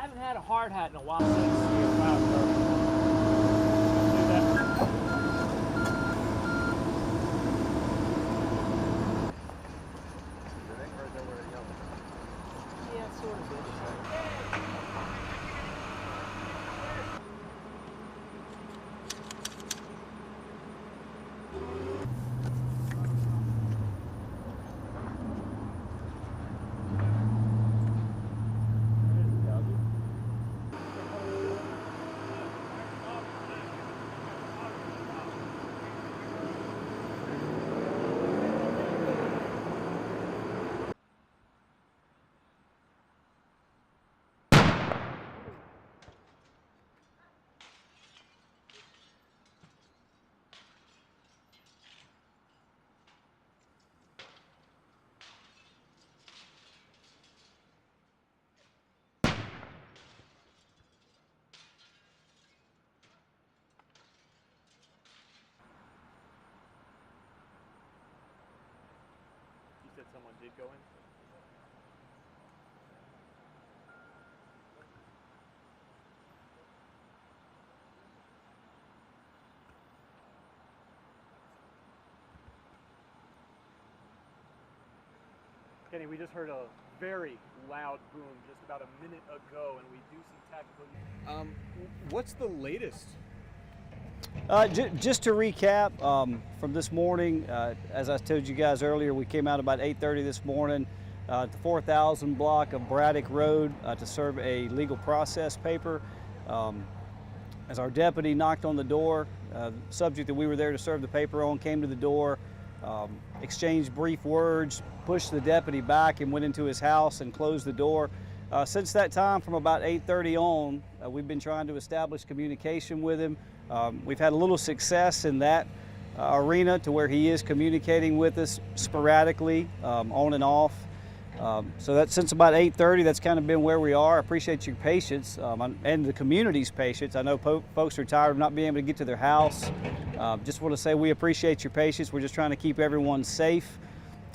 haven't had a hard hat in a while since. Wow, perfect. Do that. Yeah, sort of. You said someone did go in? Kenny, we just heard a very loud boom just about a minute ago, and we do see tactical. What's the latest? Just to recap from this morning, as I told you guys earlier, we came out about 8:30 this morning at the 4000 block of Braddock Road to serve a legal process paper. As our deputy knocked on the door, the subject that we were there to serve the paper on came to the door, exchanged brief words, pushed the deputy back and went into his house and closed the door. Since that time, from about 8:30 on, we've been trying to establish communication with him. We've had a little success in that arena to where he is communicating with us sporadically, on and off. So that since about 8:30, that's kind of been where we are. I appreciate your patience and the community's patience. I know folks are tired of not being able to get to their house. Just want to say we appreciate your patience. We're just trying to keep everyone safe.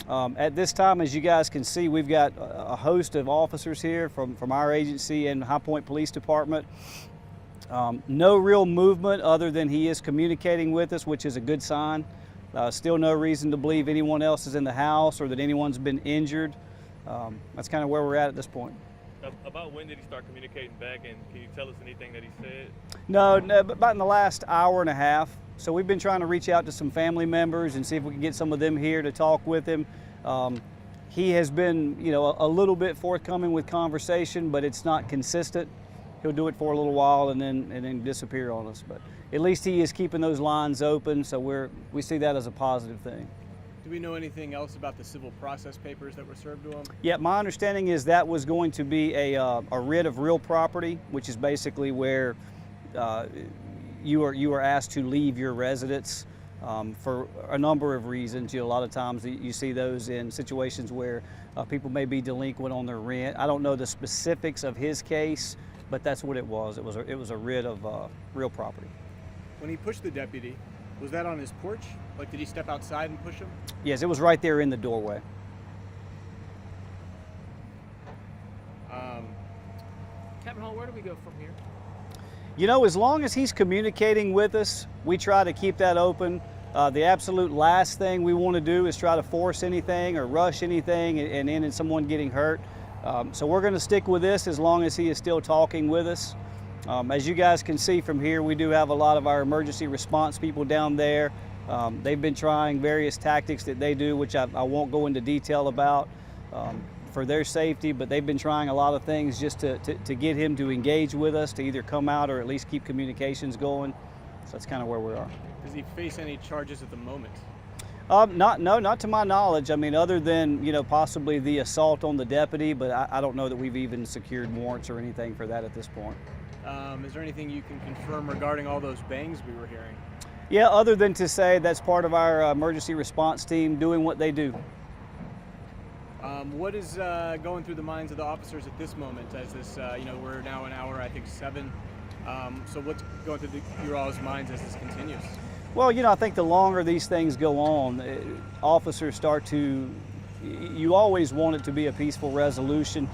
At this time, as you guys can see, we've got a host of officers here from our agency and High Point Police Department. No real movement other than he is communicating with us, which is a good sign. Still no reason to believe anyone else is in the house or that anyone's been injured. That's kind of where we're at this point. About when did he start communicating back, and can you tell us anything that he said? No, about in the last hour and a half. So we've been trying to reach out to some family members and see if we can get some of them here to talk with him. He has been, a little bit forthcoming with conversation, but it's not consistent. He'll do it for a little while and then disappear on us. But at least he is keeping those lines open, so we see that as a positive thing. Do we know anything else about the civil process papers that were served to him? Yeah, my understanding is that was going to be a writ of real property, which is basically where you are asked to leave your residence for a number of reasons. A lot of times you see those in situations where people may be delinquent on their rent. I don't know the specifics of his case, but that's what it was. It was a writ of real property. When he pushed the deputy, was that on his porch? Like, did he step outside and push him? Yes, it was right there in the doorway. Captain Hall, where do we go from here? As long as he's communicating with us, we try to keep that open. The absolute last thing we want to do is try to force anything or rush anything and end in someone getting hurt. So we're going to stick with this as long as he is still talking with us. As you guys can see from here, we do have a lot of our emergency response people down there. They've been trying various tactics that they do, which I won't go into detail about for their safety, but they've been trying a lot of things just to get him to engage with us, to either come out or at least keep communications going. So that's kind of where we are. Does he face any charges at the moment? Not to my knowledge. I mean, other than, possibly the assault on the deputy, but I don't know that we've even secured warrants or anything for that at this point. Is there anything you can confirm regarding all those bangs we were hearing? Yeah, other than to say that's part of our emergency response team doing what they do. What is going through the minds of the officers at this moment as this, we're now an hour, I think 7. So what's going through your all's minds as this continues? Well, I think the longer these things go on, officers start to, you always want it to be a peaceful resolution.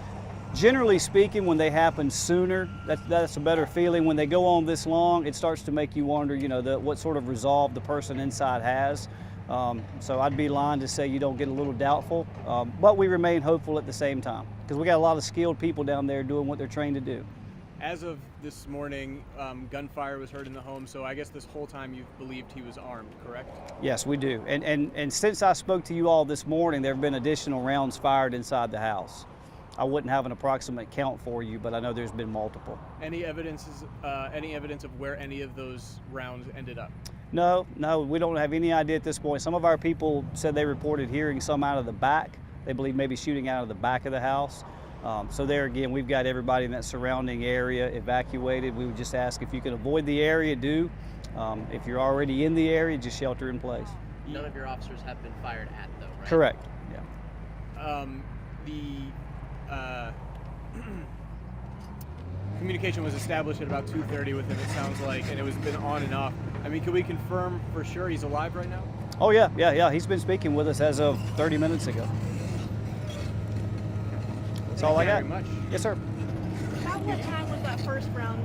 Generally speaking, when they happen sooner, that's a better feeling. When they go on this long, it starts to make you wonder, what sort of resolve the person inside has. So I'd be lying to say you don't get a little doubtful, but we remain hopeful at the same time because we got a lot of skilled people down there doing what they're trained to do. As of this morning, gunfire was heard in the home, so I guess this whole time you've believed he was armed, correct? Yes, we do. And since I spoke to you all this morning, there have been additional rounds fired inside the house. I wouldn't have an approximate count for you, but I know there's been multiple. Any evidence of where any of those rounds ended up? No, we don't have any idea at this point. Some of our people said they reported hearing some out of the back. They believe maybe shooting out of the back of the house. So there again, we've got everybody in that surrounding area evacuated. We would just ask if you can avoid the area, do. If you're already in the area, just shelter in place. None of your officers have been fired at, though, right? Correct, yeah. Communication was established at about 2:30 with him, it sounds like, and it was been on and off. I mean, can we confirm for sure he's alive right now? Oh yeah. He's been speaking with us as of 30 minutes ago. That's all I got. Thank you very much. Yes, sir. About what time was that first round